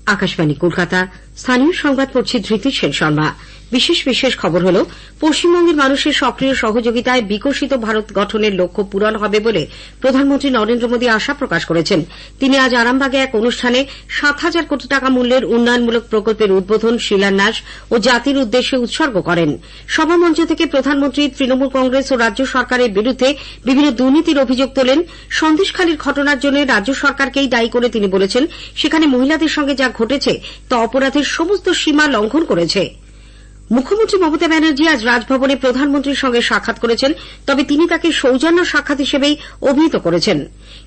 আকাশবাণী কলকাতা। স্থানীয় সংবাদ পড়ছি ধৃতি সেন শর্মা। বিশেষ খবর হল, পশ্চিমবঙ্গের মানুষের সক্রিয় সহযোগিতায় বিকশিত ভারত গঠনের লক্ষ্য পূরণ হবে বলে প্রধানমন্ত্রী নরেন্দ্র মোদী আশা প্রকাশ করেছেন। তিনি আজ আরামবাগে এক অনুষ্ঠানে ৭,০০০ কোটি টাকা মূল্যের উন্নয়নমূলক প্রকল্পের উদ্বোধন, শিলান্যাস ও জাতির উদ্দেশ্যে উৎসর্গ করেন। সভামঞ্চ থেকে প্রধানমন্ত্রী তৃণমূল কংগ্রেস ও রাজ্য সরকারের বিরুদ্ধে বিভিন্ন দুর্নীতির অভিযোগ তোলেন। সন্দেশখালির ঘটনার জন্য রাজ্য সরকারকেই দায়ী করে তিনি বলেছেন, সেখানে মহিলাদের সঙ্গে যা ঘটেছে তা অপরাধের সমস্ত সীমা লঙ্ঘন করেছে। মুখ্যমন্ত্রী মমতা ব্যানার্জি আজ রাজভবনে প্রধানমন্ত্রীর সঙ্গে সাক্ষাৎ করেছেন, তবে তিনি তাকে সৌজন্য সাক্ষাৎ হিসেবেই অভিহিত করেছেন।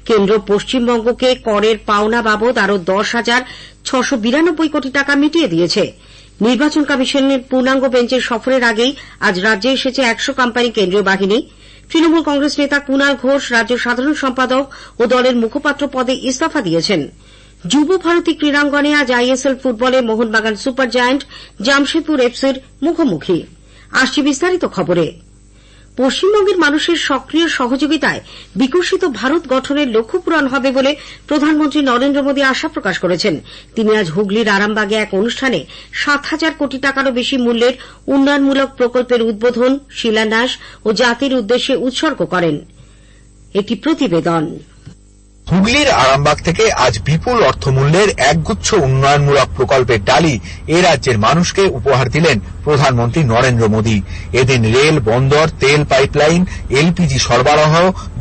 কেন্দ্র পশ্চিমবঙ্গকে করের পাওনা বাবদ আরও 10,692 কোটি টাকা মিটিয়ে দিয়েছে। নির্বাচন কমিশনের পূর্ণাঙ্গ বেঞ্চের সফরের আগেই আজ রাজ্যে এসেছে 100 কোম্পানি কেন্দ্রীয় বাহিনী। তৃণমূল কংগ্রেস নেতা কুণাল ঘোষ রাজ্য সাধারণ সম্পাদক ও দলের মুখপাত্র পদে ইস্তফা দিয়েছেন। যুব ভারতী ক্রীড়াঙ্গনে আজ আইএসএল ফুটবলে মোহনবাগান সুপার জায়ান্ট জামশেদপুর এফসির মুখোমুখি। আসছে বিস্তারিত খবরে। পশ্চিমবঙ্গের মানুষের সক্রিয় সহযোগিতায় বিকশিত ভারত গঠনের লক্ষ্য পূরণ হবে বলে প্রধানমন্ত্রী নরেন্দ্র মোদী আশা প্রকাশ করেছেন। তিনি আজ হুগলির আরামবাগে এক অনুষ্ঠানে ৭,০০০ কোটি টাকারও বেশি মূল্যের উন্নয়নমূলক প্রকল্পের উদ্বোধন, শিলান্যাস ও জাতির উদ্দেশ্যে উৎসর্গ করেন। একটি প্রতিবেদন। হুগলির আরামবাগ থেকে আজ বিপুল অর্থমূল্যের একগুচ্ছ উন্নয়নমূলক প্রকল্পের ডালি এ রাজ্যের মানুষকে উপহার দিলেন প্রধানমন্ত্রী নরেন্দ্র মোদী। এদিন রেল, বন্দর, তেল পাইপলাইন, এলপিজি সরবরাহ,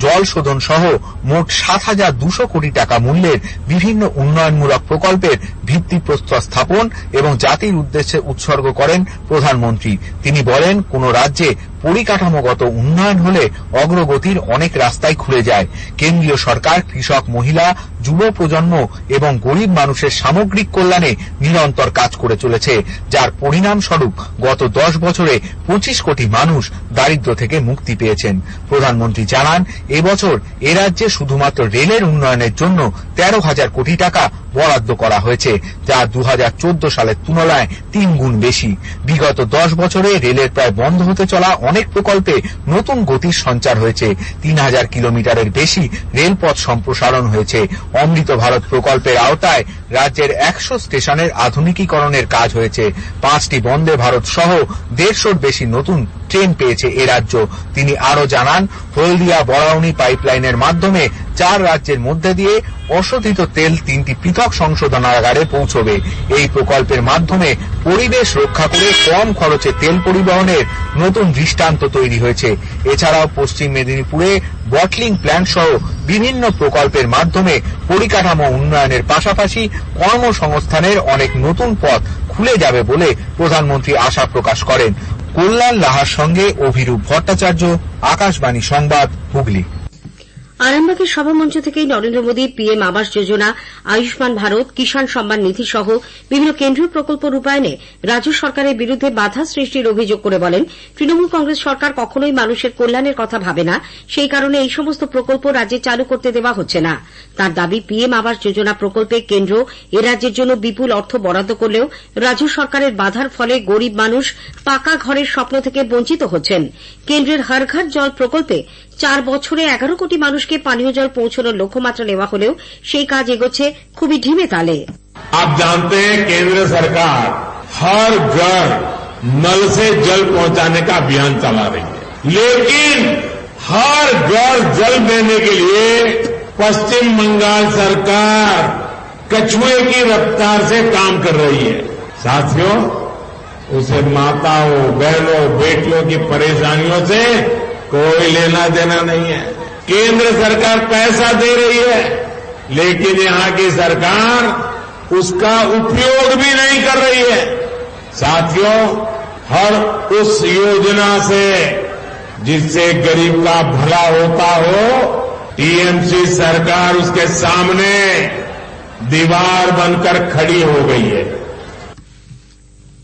জল শোধন সহ মোট ৭,২০০ কোটি টাকা মূল্যের বিভিন্ন উন্নয়নমূলক প্রকল্পের ভিত্তিপ্রস্তর স্থাপন এবং জাতির উদ্দেশ্যে উৎসর্গ করেন প্রধানমন্ত্রী। তিনি বলেন, কোন রাজ্যে পরিকাঠামোগত উন্নয়ন হলে অগ্রগতির অনেক রাস্তাই খুলে যায়। কেন্দ্রীয় সরকার কৃষক, মহিলা, যুব প্রজন্ম এবং গরিব মানুষের সামগ্রিক কল্যাণে নিরন্তর কাজ করে চলেছে, যার পরিণামস্বরূপ গত 10 বছরে 25 কোটি মানুষ দারিদ্র্য থেকে মুক্তি পেয়েছেন। প্রধানমন্ত্রী জানান, এবছর এ রাজ্যে শুধুমাত্র রেলের উন্নয়নের জন্য 13,000 কোটি টাকা বরাদ্দ করা হয়েছে, যা 2014 সালের তুলনায় 3 গুণ বেশি। বিগত 10 বছরে রেলের প্রায় বন্ধ হতে চলা অনেক প্রকল্পে নতুন গতির সঞ্চার হয়েছে। 3000 কিলোমিটারের বেশি রেলপথ সম্প্রসারণ হয়েছে। অমৃত ভারত প্রকল্পের আওতায় রাজ্যের 100 স্টেশনের আধুনিকীকরণের কাজ হয়েছে। 5টি বন্দে ভারত সহ 150-র বেশি নতুন ট্রেন পেয়েছে এ রাজ্য। তিনি আরো জানান, হলদিয়া বরাউনি পাইপলাইনের মাধ্যমে 4 রাজ্যের মধ্যে দিয়ে অশোধিত তেল 3টি পৃথক সংশোধনাগারে পৌঁছবে। এই প্রকল্পের মাধ্যমে পরিবেশ রক্ষা করে কম খরচে তেল পরিবহনের নতুন দৃষ্টান্ত তৈরি হয়েছে। এছাড়াও পশ্চিম মেদিনীপুরে বটলিং প্ল্যান্ট সহ বিভিন্ন প্রকল্পের মাধ্যমে পরিকাঠামো উন্নয়নের পাশাপাশি কর্মসংস্থানের অনেক নতুন পথ খুলে যাবে বলে প্রধানমন্ত্রী আশা প্রকাশ করেন। কল্যাণ লাহার সঙ্গে অভিরূপ ভট্টাচার্য, আকাশবাণী সংবাদ, হুগলি। আরামবাগের সভামঞ্চ থেকেই নরেন্দ্র মোদী পিএম আবাস যোজনা, আয়ুষ্মান ভারত, কিষাণ সম্মান নিধি সহ বিভিন্ন কেন্দ্রীয় প্রকল্প রূপায়ণে রাজ্য সরকারের বিরুদ্ধে বাধা সৃষ্টির অভিযোগ করে বলেন, তৃণমূল কংগ্রেস সরকার কখনোই মানুষের কল্যাণের কথা ভাবে না, সেই কারণে এই সমস্ত প্রকল্প রাজ্যে চালু করতে দেওয়া হচ্ছে না। তার দাবি, পিএম আবাস যোজনা প্রকল্পে কেন্দ্র এ রাজ্যের জন্য বিপুল অর্থ বরাদ্দ করলেও রাজ্য সরকারের বাধার ফলে গরিব মানুষ পাকা ঘরের স্বপ্ন থেকে বঞ্চিত হচ্ছেন। কেন্দ্রের হর ঘর জল প্রকল্পে 4 বছরে 11 কোটি মানুষকে পানীয় জল পৌঁছানোর লক্ষ্যমাত্রা নেওয়া হলেও সেই কাজ এগোচ্ছে খুবই ঢিমে তালে। आप जानते हैं, केंद्र सरकार हर घर नल से जल पहुंचाने का अभियान चला रही है, लेकिन हर घर जल देने के लिए पश्चिम बंगाल सरकार कछुए की रफ्तार से काम कर रही है। साथियों, उसे माताओं, बहनों, बेटियों की परेशानियों से कोई लेना देना नहीं है। केंद्र सरकार पैसा दे रही है, लेकिन यहां की सरकार उसका उपयोग भी नहीं कर रही है। साथियों, हर उस योजना से जिससे गरीब का भला होता हो, टीएमसी सरकार उसके सामने दीवार बनकर खड़ी हो गई है।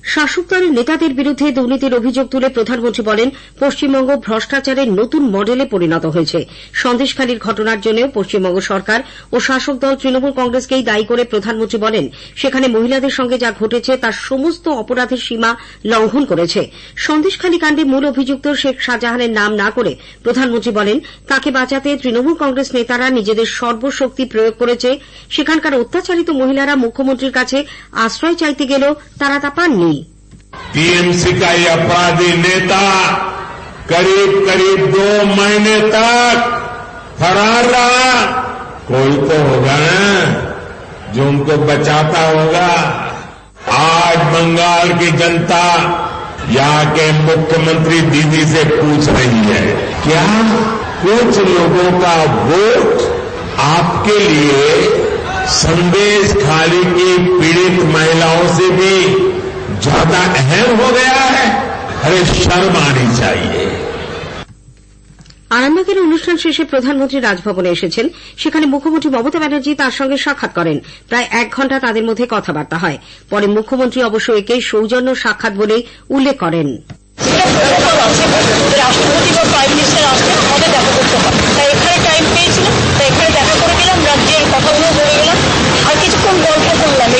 শাসক দলের নেতাদের বিরুদ্ধে দুর্নীতির অভিযোগ তুলে প্রধানমন্ত্রী বলেন, পশ্চিমবঙ্গ ভ্রষ্টাচারের নতুন মডেলে পরিণত হয়েছে। সন্দেশখালির ঘটনার জন্য পশ্চিমবঙ্গ সরকার ও শাসক দল তৃণমূল কংগ্রেসকেই দায়ী করে প্রধানমন্ত্রী বলেন, সেখানে মহিলাদের সঙ্গে যা ঘটেছে তার সমস্ত অপরাধের সীমা লঙ্ঘন করেছে। সন্দেশখালি কাণ্ডে মূল অভিযুক্ত শেখ শাহজাহানের নাম না করে প্রধানমন্ত্রী বলেন, তাকে বাঁচাতে তৃণমূল কংগ্রেস নেতারা নিজেদের সর্বশক্তি প্রয়োগ করেছে। সেখানকার অত্যাচারিত মহিলারা মুখ্যমন্ত্রীর কাছে আশ্রয় চাইতে গেলেও তারা তা পাননি। टीएमसी का ये अपराधी नेता करीब 2 महीने तक फरार रहा। कोई तो होगा ना जो उनको बचाता होगा। आज बंगाल की जनता यहाँ के मुख्यमंत्री दीदी से पूछ रही है, क्या कुछ लोगों का वोट आपके लिए संदेश खाली की पीड़ित महिलाओं से भी ज्यादा अहम हो गया है? अरे शर्म आनी चाहिए। আরামবাগের অনুষ্ঠান শেষে প্রধানমন্ত্রী রাজভবনে এসেছেন। সেখানে মুখ্যমন্ত্রী মমতা ব্যানার্জি তার সঙ্গে সাক্ষাৎ করেন। প্রায় 1 ঘণ্টা তাদের মধ্যে কথাবার্তা হয়। পরে মুখ্যমন্ত্রী অবশ্য একে সৌজন্য সাক্ষাৎ বলেই উল্লেখ করেন। রাষ্ট্রপতি বা প্রাইম মিনিস্টার আসলে আমাদের দেখা করতে হয়, তাই এখানে টাইম পেয়েছিলাম, তাই এখানে দেখা করে গেলাম, রাজ্যের কথাগুলো বলে গেলাম, আর কিছুক্ষণ গল্প করলাম।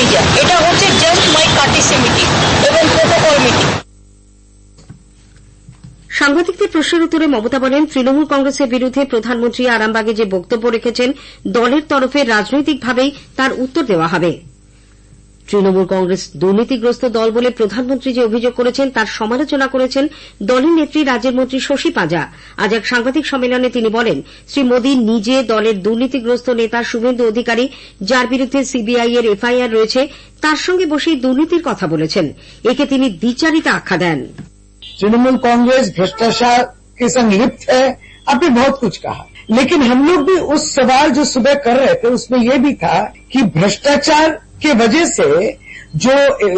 এটা হচ্ছে জাস্ট মাই কার্টিসি মিটিং এবং প্রোটোকল মিটিং। সাংবাদিকদের প্রশ্নের উত্তরে মমতা বলেন, তৃণমূল কংগ্রেসের বিরুদ্ধে প্রধানমন্ত্রী আরামবাগে যে বক্তব্য রেখেছেন, দলের তরফে রাজনৈতিকভাবেই তার উত্তর দেওয়া হবে। তৃণমূল কংগ্রেস দুর্নীতিগ্রস্ত দল বলে প্রধানমন্ত্রী যে অভিযোগ করেছেন তার সমালোচনা করেছেন দলের নেত্রী রাজ্যের মন্ত্রী শশী পাঁজা। আজ এক সাংবাদিক সম্মেলনে তিনি বলেন, শ্রী মোদী নিজে দলের দুর্নীতিগ্রস্ত নেতা শুভেন্দু অধিকারী, যার বিরুদ্ধে সিবিআই এর এফআইআর রয়েছে, তার সঙ্গে বসেই দুর্নীতির কথা বলেছেন। একে তিনি দ্বিচারিতা আখ্যা দেন। तृणमूल कांग्रेस भ्रष्टाचार के संग लिप्त है, आपने बहुत कुछ कहा, लेकिन हम लोग भी उस सवाल जो सुबह कर रहे थे उसमें यह भी था कि भ्रष्टाचार के वजह से जो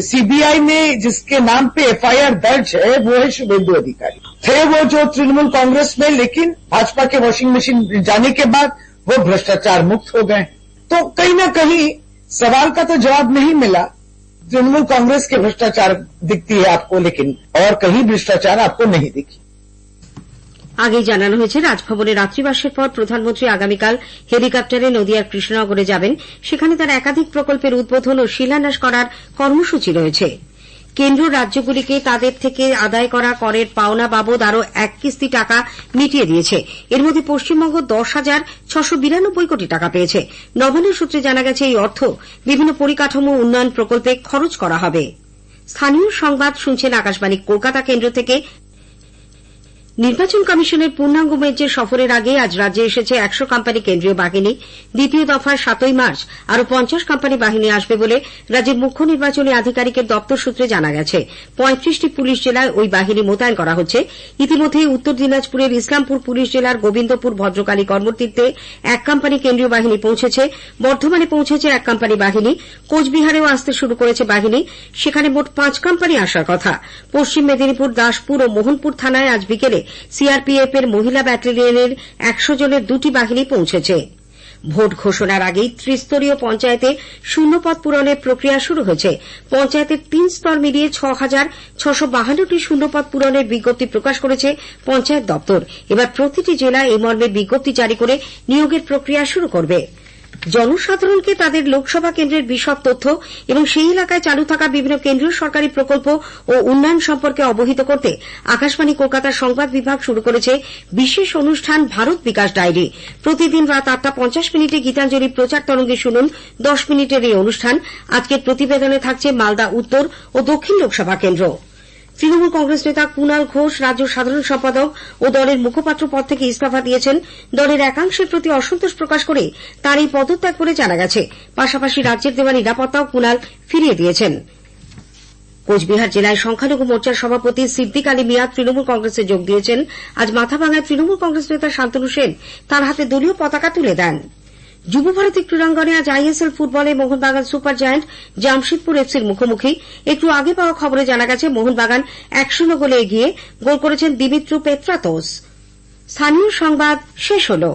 सीबीआई में जिसके नाम पे एफआईआर दर्ज है वो है शुभेंदु अधिकारी। थे वो जो तृणमूल कांग्रेस में, लेकिन भाजपा के वॉशिंग मशीन जाने के बाद वो भ्रष्टाचार मुक्त हो गए। तो कहीं न कहीं सवाल का तो जवाब नहीं मिला। तृणमूल कांग्रेस के भ्रष्टाचार दिखती है आपको, लेकिन और कहीं भ्रष्टाचार आपको नहीं दिखी। আগেই জানানো হয়েছে, রাজভবনে রাত্রিবাসের পর প্রধানমন্ত্রী আগামীকাল হেলিকপ্টারে নদিয়ার কৃষ্ণনগরে যাবেন। সেখানে তার একাধিক প্রকল্পের উদ্বোধন ও শিলান্যাস করার কর্মসূচি রয়েছে। কেন্দ্র রাজ্যগুলিকে তাদের থেকে আদায় করা করের পাওনা বাবদ আরও 1 কিস্তি টাকা মিটিয়ে দিয়েছে। এর মধ্যে পশ্চিমবঙ্গ 10,692 কোটি টাকা পেয়েছে। নবান্ন সূত্রে জানা গেছে, এই অর্থ বিভিন্ন পরিকাঠামো উন্নয়ন প্রকল্পে খরচ করা হবে। স্থানীয় সংবাদ শুনছেন আকাশবাণী কলকাতা কেন্দ্র থেকে। নির্বাচন কমিশনের পূর্ণাঙ্গ বেঞ্চের সফরের আগে আজ রাজ্যে এসেছে 100 কোম্পানি কেন্দ্রীয় বাহিনী। দ্বিতীয় দফায় 7ই মার্চ আরও 50 কোম্পানি বাহিনী আসবে বলে রাজ্যের মুখ্য নির্বাচনী আধিকারিকের দপ্তর সূত্রে জানা গেছে। 35টি পুলিশ জেলায় ওই বাহিনী মোতায়েন করা হচ্ছে। ইতিমধ্যে উত্তর দিনাজপুরের ইসলামপুর পুলিশ জেলার গোবিন্দপুর ভদ্রকালী কর্মতীর্থে 1 কোম্পানি কেন্দ্রীয় বাহিনী পৌঁছেছে। বর্ধমানে পৌঁছেছে 1 কোম্পানি বাহিনী। কোচবিহারেও আসতে শুরু করেছে বাহিনী। সেখানে মোট 5 কোম্পানি আসার কথা। পশ্চিম মেদিনীপুর, দাসপুর ও মোহনপুর থানায় আজ বিকেলে সিআরপিএফ এর মহিলা ব্যাটালিয়নের 100 জনের 2টি বাহিনী পৌঁছেছে। ভোট ঘোষণার আগেই ত্রিস্তরীয় পঞ্চায়েতে শূন্যপদ পূরণের প্রক্রিয়া শুরু হয়েছে। পঞ্চায়েতের 3 স্তর মিলিয়ে 6,652টি শূন্যপদ পূরণের বিজ্ঞপ্তি প্রকাশ করেছে পঞ্চায়েত দপ্তর। এবার প্রতিটি জেলা এই মর্মে বিজ্ঞপ্তি জারি করে নিয়োগের প্রক্রিয়া শুরু করবে। জনসাধারণকে তাদের লোকসভা কেন্দ্রের বিশদ তথ্য এবং সেই এলাকায় চালু থাকা বিভিন্ন কেন্দ্রীয় সরকারি প্রকল্প ও উন্নয়ন সম্পর্কে অবহিত করতে আকাশবাণী কলকাতার সংবাদ বিভাগ শুরু করেছে বিশেষ অনুষ্ঠান ভারত বিকাশ ডায়েরি। প্রতিদিন রাত 8:50 গীতাঞ্জলি প্রচার তরঙ্গে শুনুন 10 মিনিটের এই অনুষ্ঠান। আজকের প্রতিবেদনে থাকছে মালদা উত্তর ও দক্ষিণ লোকসভা কেন্দ্র। তৃণমূল কংগ্রেস নেতা কুণাল ঘোষ রাজ্য সাধারণ সম্পাদক ও দলের মুখপাত্র পদ থেকে ইস্তফা দিয়েছেন। দলের একাংশের প্রতি অসন্তোষ প্রকাশ করে তার এই পদত্যাগ বলে জানা গেছে। পাশাপাশি রাজ্যের দেওয়া নিরাপত্তাও কুণাল ফিরিয়ে দিয়েছেন। কোচবিহার জেলায় সংখ্যালঘু মোর্চার সভাপতি সিদ্দিক আলী মিয়া তৃণমূল কংগ্রেসে যোগ দিয়েছেন। আজ মাথাভাঙায় তৃণমূল কংগ্রেস নেতা শান্তনু সেন তার হাতে দলীয় পতাকা তুলে দেন। যুবভারতী ক্রীড়াঙ্গনে আজ আইএসএল ফুটবলে মোহনবাগান সুপার জায়ান্ট জামশেদপুর এফসির মুখোমুখি। একটু আগে পাওয়া খবরে জানা গেছে মোহনবাগান 1-0 গোলে এগিয়ে। গোল করেছেন দিমিত্রু পেত্রাতোস। স্থানীয় সংবাদ শেষ হলো।